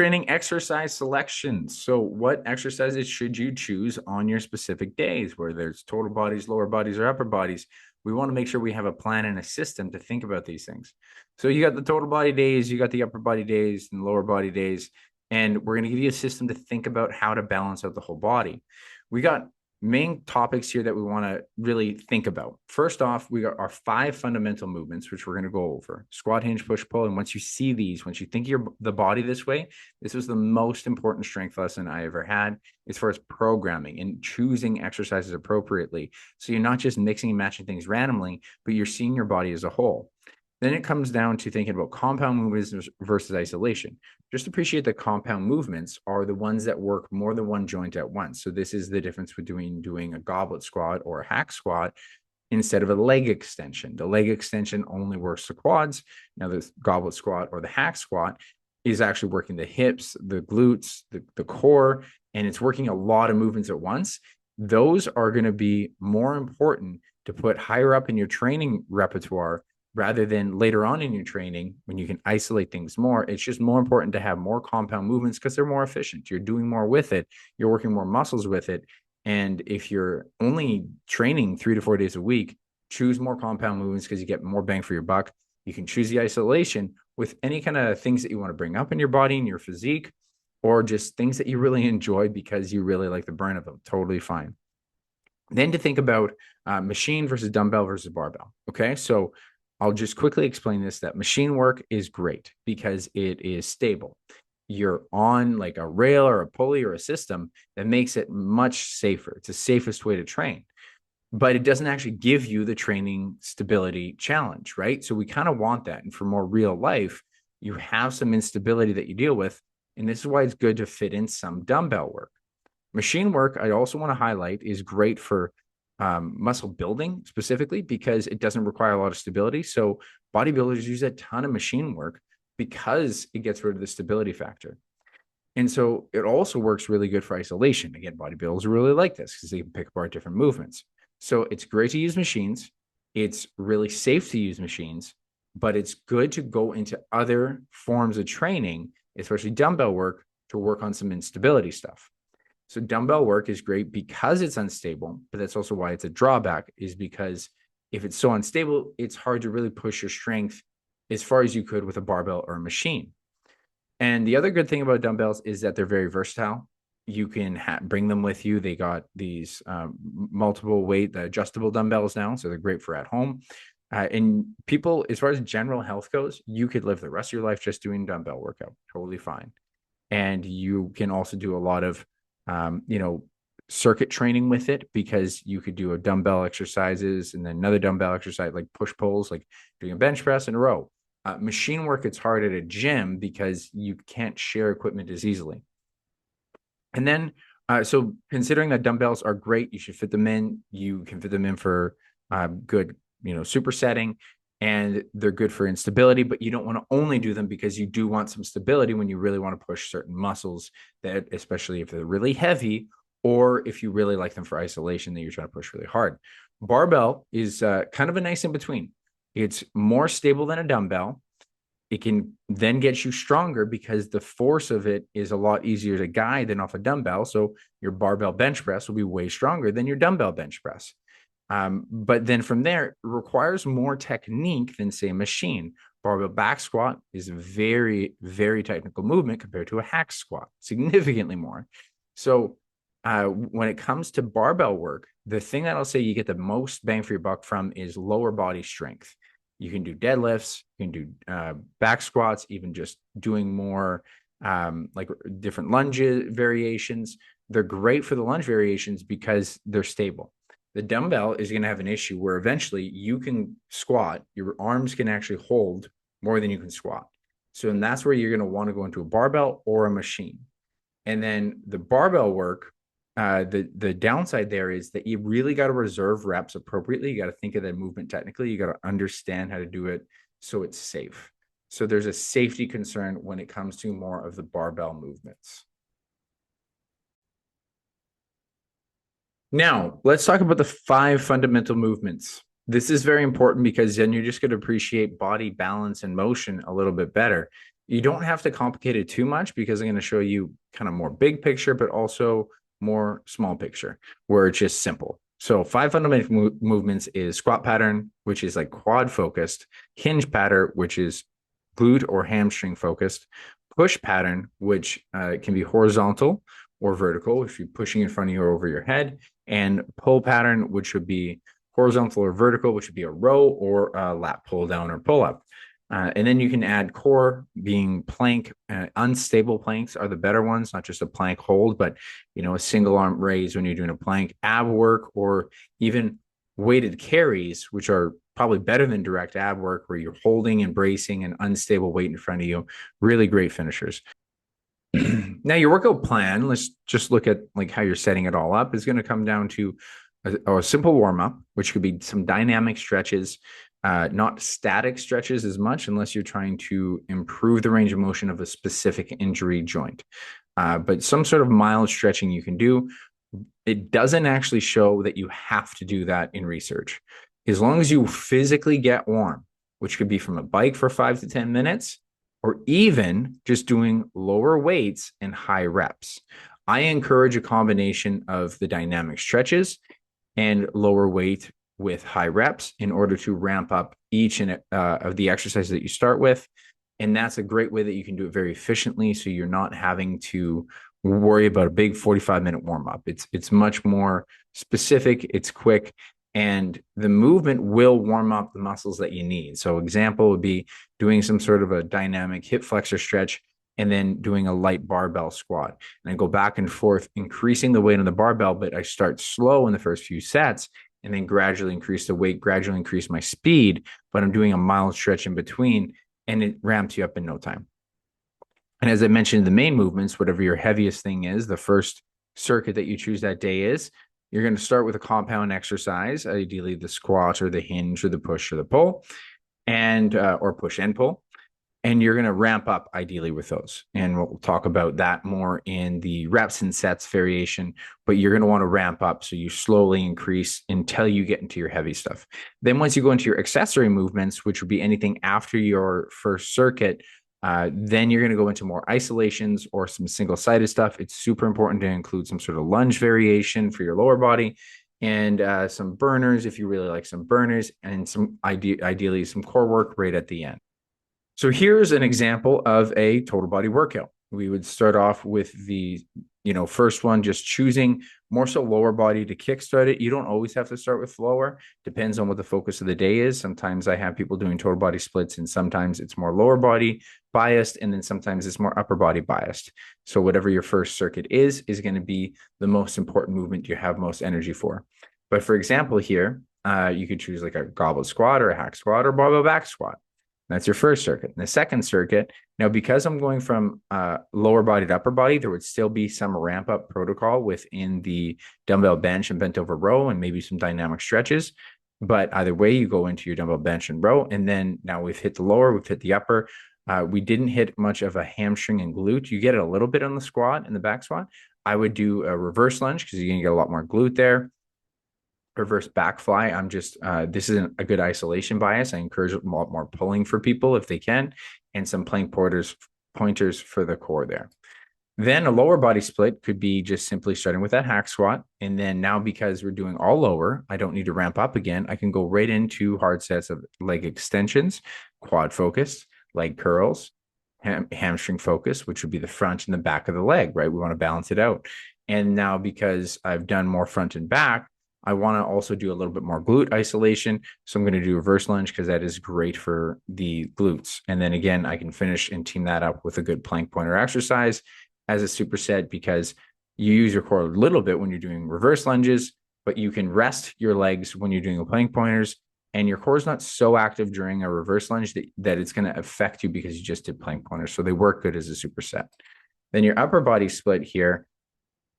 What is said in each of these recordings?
Training exercise selections. So what exercises should you choose on your specific days, whether it's total bodies, lower bodies, or upper bodies? We want to make sure we have a plan and a system to think about these things. So you got the total body days, you got the upper body days and lower body days, and we're going to give you a system to think about how to balance out the whole body. We got main topics here that we want to really think about. First off, we got our 5 fundamental movements, which we're going to go over: squat, hinge, push, pull. And once you see these, once you think the body this way, this was the most important strength lesson I ever had as far as programming and choosing exercises appropriately. So you're not just mixing and matching things randomly, but you're seeing your body as a whole. Then it comes down to thinking about compound movements versus isolation. Just appreciate that compound movements are the ones that work more than one joint at once. So this is the difference between doing a goblet squat or a hack squat instead of a leg extension. The leg extension only works the quads. Now the goblet squat or the hack squat is actually working the hips, the glutes, the core, and it's working a lot of movements at once. Those are going to be more important to put higher up in your training repertoire rather than later on in your training when you can isolate things more. It's just more important to have more compound movements because they're more efficient. You're doing more with it. You're working more muscles with it. And if you're only training 3 to 4 days a week, choose more compound movements because you get more bang for your buck. You can choose the isolation with any kind of things that you want to bring up in your body and your physique, or just things that you really enjoy because you really like the burn of them. Totally fine. Then to think about machine versus dumbbell versus barbell. Okay. So I'll just quickly explain this, that machine work is great because it is stable. You're on like a rail or a pulley or a system that makes it much safer. It's the safest way to train, but it doesn't actually give you the training stability challenge, right? So we kind of want that. And for more real life, you have some instability that you deal with. And this is why it's good to fit in some dumbbell work. Machine work, I also want to highlight, is great for muscle building specifically because it doesn't require a lot of stability. So bodybuilders use a ton of machine work because it gets rid of the stability factor. And so it also works really good for isolation. Again, bodybuilders really like this because they can pick apart different movements. So it's great to use machines. It's really safe to use machines, but it's good to go into other forms of training, especially dumbbell work, to work on some instability stuff. So dumbbell work is great because it's unstable, but that's also why it's a drawback, is because if it's so unstable, it's hard to really push your strength as far as you could with a barbell or a machine. And the other good thing about dumbbells is that they're very versatile. You can bring them with you. They got these multiple weight adjustable dumbbells now, so they're great for at home. And people, as far as general health goes, you could live the rest of your life just doing dumbbell workout, totally fine. And you can also do a lot of circuit training with it because you could do a dumbbell exercises and then another dumbbell exercise like push pulls, like doing a bench press in a row. Machine work, it's hard at a gym because you can't share equipment as easily. And then, so considering that dumbbells are great, you should fit them in. You can fit them in for good, supersetting, and they're good for instability, but you don't want to only do them because you do want some stability when you really want to push certain muscles that, especially if they're really heavy, or if you really like them for isolation that you're trying to push really hard. Barbell is kind of a nice in between. It's more stable than a dumbbell. It can then get you stronger because the force of it is a lot easier to guide than off a dumbbell. So your barbell bench press will be way stronger than your dumbbell bench press. But then from there, it requires more technique than, say, a machine. Barbell back squat is a very, very technical movement compared to a hack squat, significantly more. So when it comes to barbell work, the thing that I'll say you get the most bang for your buck from is lower body strength. You can do deadlifts, you can do back squats, even just doing more like different lunge variations. They're great for the lunge variations because they're stable. The dumbbell is going to have an issue where eventually you can squat, your arms can actually hold more than you can squat. So, and that's where you're going to want to go into a barbell or a machine. And then the barbell work, the downside there is that you really got to reserve reps appropriately. You got to think of that movement technically. You got to understand how to do it so it's safe. So there's a safety concern when it comes to more of the barbell movements. Now, let's talk about the 5 fundamental movements. This is very important because then you're just going to appreciate body balance and motion a little bit better. You don't have to complicate it too much because I'm going to show you kind of more big picture, but also more small picture where it's just simple. So 5 fundamental movements is squat pattern, which is like quad focused, hinge pattern, which is glute or hamstring focused, push pattern, which can be horizontal or vertical if you're pushing in front of you or over your head, and pull pattern, which would be horizontal or vertical, which would be a row or a lat pull down or pull up. And then you can add core being plank. Unstable planks are the better ones, not just a plank hold, but a single arm raise when you're doing a plank, ab work, or even weighted carries, which are probably better than direct ab work where you're holding and bracing an unstable weight in front of you. Really great finishers. Now your workout plan, let's just look at like how you're setting it all up, is going to come down to a simple warm up, which could be some dynamic stretches, not static stretches as much unless you're trying to improve the range of motion of a specific injury joint. But some sort of mild stretching you can do. It doesn't actually show that you have to do that in research. As long as you physically get warm, which could be from a bike for 5 to 10 minutes, or even just doing lower weights and high reps. I encourage a combination of the dynamic stretches and lower weight with high reps in order to ramp up each and of the exercises that you start with. And that's a great way that you can do it very efficiently. So you're not having to worry about a big 45-minute warm up. It's much more specific. It's quick. And the movement will warm up the muscles that you need. So example would be doing some sort of a dynamic hip flexor stretch and then doing a light barbell squat. And I go back and forth, increasing the weight on the barbell, but I start slow in the first few sets and then gradually increase the weight, gradually increase my speed, but I'm doing a mild stretch in between and it ramps you up in no time. And as I mentioned, the main movements, whatever your heaviest thing is, the first circuit that you choose that day is, you're going to start with a compound exercise, ideally the squat or the hinge or the push or the pull, and or push and pull. And you're going to ramp up ideally with those. And we'll talk about that more in the reps and sets variation, but you're going to want to ramp up. So you slowly increase until you get into your heavy stuff. Then once you go into your accessory movements, which would be anything after your first circuit, then you're going to go into more isolations or some single-sided stuff. It's super important to include some sort of lunge variation for your lower body and some burners if you really like some burners, and some ideally some core work right at the end. So here's an example of a total body workout. We would start off with the first one, just choosing more so lower body to kickstart it. You don't always have to start with lower. Depends on what the focus of the day is. Sometimes I have people doing total body splits, and sometimes it's more lower body biased, and then sometimes it's more upper body biased. So whatever your first circuit is going to be the most important movement you have most energy for. But for example, here, you could choose like a goblet squat or a hack squat or barbell back squat. That's your first circuit. And the second circuit, now because I'm going from lower body to upper body, there would still be some ramp up protocol within the dumbbell bench and bent over row and maybe some dynamic stretches. But either way, you go into your dumbbell bench and row. And then now we've hit the lower, we've hit the upper. We didn't hit much of a hamstring and glute. You get it a little bit on the squat and the back squat. I would do a reverse lunge because you're going to get a lot more glute there. Reverse back fly. I'm just, this isn't a good isolation bias. I encourage a lot more pulling for people if they can, and some plank pointers for the core there. Then a lower body split could be just simply starting with that hack squat. And then now, because we're doing all lower, I don't need to ramp up again. I can go right into hard sets of leg extensions, quad focus, leg curls, hamstring focus, which would be the front and the back of the leg, right? We want to balance it out. And now, because I've done more front and back, I want to also do a little bit more glute isolation. So I'm going to do reverse lunge because that is great for the glutes. And then again, I can finish and team that up with a good plank pointer exercise as a superset, because you use your core a little bit when you're doing reverse lunges, but you can rest your legs when you're doing the plank pointers, and your core is not so active during a reverse lunge that it's going to affect you because you just did plank pointers. So they work good as a superset. Then your upper body split here,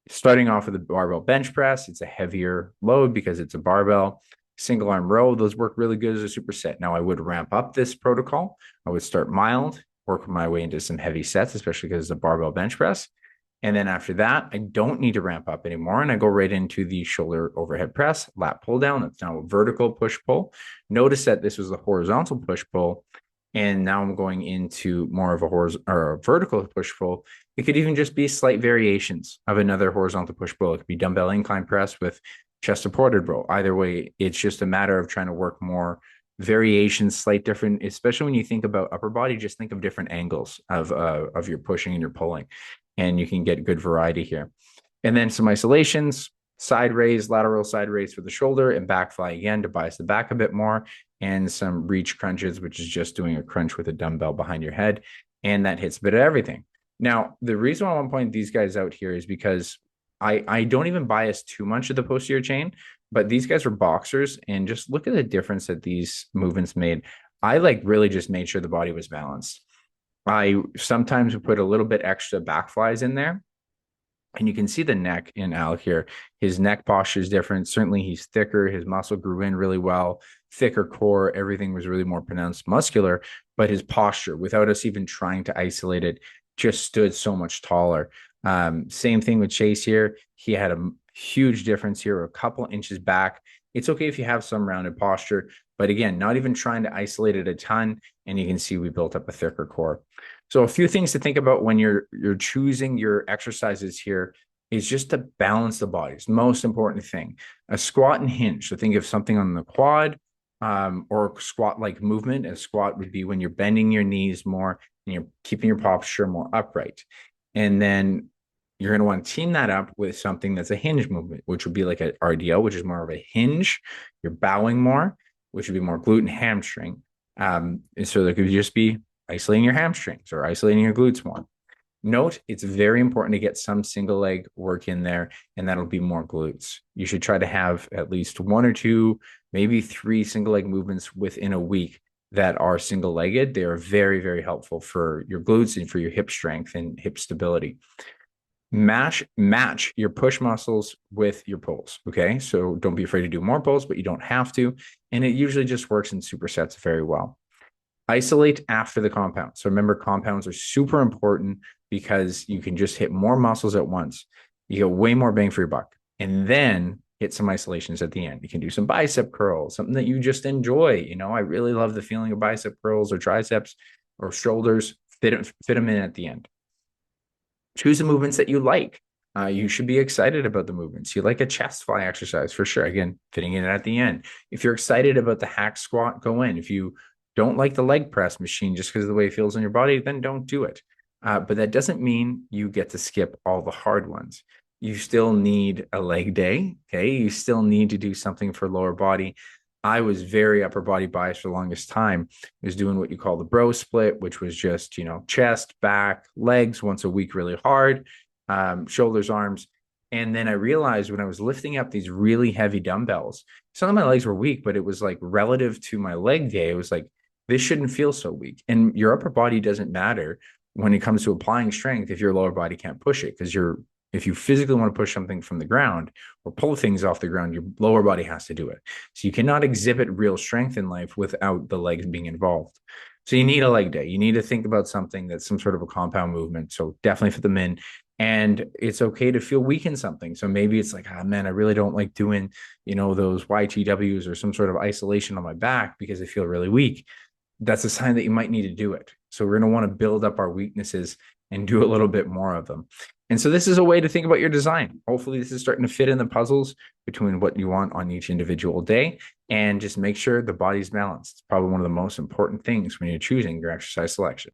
starting off with a barbell bench press. It's a heavier load because it's a barbell. Single arm row, those work really good as a superset. Now I would ramp up this protocol. I would start mild, work my way into some heavy sets, especially because it's a barbell bench press. And then after that, I don't need to ramp up anymore. And I go right into the shoulder overhead press, lat pull down. It's now a vertical push pull. Notice that this was the horizontal push pull. And now I'm going into more of a horizontal or a vertical push pull. It could even just be slight variations of another horizontal push pull. It could be dumbbell incline press with chest supported row. Either way, it's just a matter of trying to work more variations, slight different, especially when you think about upper body, just think of different angles of your pushing and your pulling, and you can get good variety here. And then some isolations, side raise, lateral side raise for the shoulder, and back fly again to bias the back a bit more, and some reach crunches, which is just doing a crunch with a dumbbell behind your head. And that hits a bit of everything. Now, the reason why I want to point these guys out here is because I don't even bias too much of the posterior chain, but these guys were boxers, and just look at the difference that these movements made. I like really just made sure the body was balanced. I sometimes would put a little bit extra back flies in there, and you can see the neck in Al here. His neck posture is different. Certainly, he's thicker. His muscle grew in really well, thicker core. Everything was really more pronounced muscular, but his posture, without us even trying to isolate it, just stood so much taller. Same thing with Chase here. He had a huge difference here, a couple inches back. It's okay if you have some rounded posture, but again, not even trying to isolate it a ton. And you can see we built up a thicker core. So a few things to think about when you're choosing your exercises here is just to balance the body. It's the most important thing. A squat and hinge. So think of something on the quad, or squat-like movement. A squat would be when you're bending your knees more and you're keeping your posture more upright. And then you're going to want to team that up with something that's a hinge movement, which would be like a RDL, which is more of a hinge. You're bowing more, which would be more glute and hamstring. And so there could just be isolating your hamstrings or isolating your glutes more. Note, it's very important to get some single leg work in there, and that'll be more glutes. You should try to have at least one or two, maybe three single leg movements within a week that are single legged. They are very, very helpful for your glutes and for your hip strength and hip stability. Match your push muscles with your pulls. Okay. So don't be afraid to do more pulls, but you don't have to. And it usually just works in supersets very well. Isolate after the compound. So remember, compounds are super important because you can just hit more muscles at once. You get way more bang for your buck. And then hit some isolations at the end. You can do some bicep curls, something that you just enjoy. You know, I really love the feeling of bicep curls or triceps or shoulders. Fit them in at the end. Choose the movements that you like. You should be excited about the movements. You like a chest fly exercise for sure. Again, fitting in at the end. If you're excited about the hack squat, go in. If you don't like the leg press machine just because of the way it feels on your body, then don't do it. But that doesn't mean you get to skip all the hard ones. You still need a leg day. Okay. You still need to do something for lower body. I was very upper body biased for the longest time. I was doing what you call the bro split, which was just, chest, back, legs once a week, really hard, shoulders, arms. And then I realized when I was lifting up these really heavy dumbbells, some of my legs were weak, but it was like relative to my leg day, it was like, this shouldn't feel so weak. And your upper body doesn't matter when it comes to applying strength if your lower body can't push it, because if you physically want to push something from the ground or pull things off the ground, your lower body has to do it. So you cannot exhibit real strength in life without the legs being involved. So you need a leg day. You need to think about something that's some sort of a compound movement. So definitely fit them in. And it's okay to feel weak in something. So maybe it's like, man, I really don't like doing, those YTWs or some sort of isolation on my back because I feel really weak. That's a sign that you might need to do it. So we're going to want to build up our weaknesses and do a little bit more of them. And so this is a way to think about your design. Hopefully this is starting to fit in the puzzles between what you want on each individual day, and just make sure the body's balanced. It's probably one of the most important things when you're choosing your exercise selection.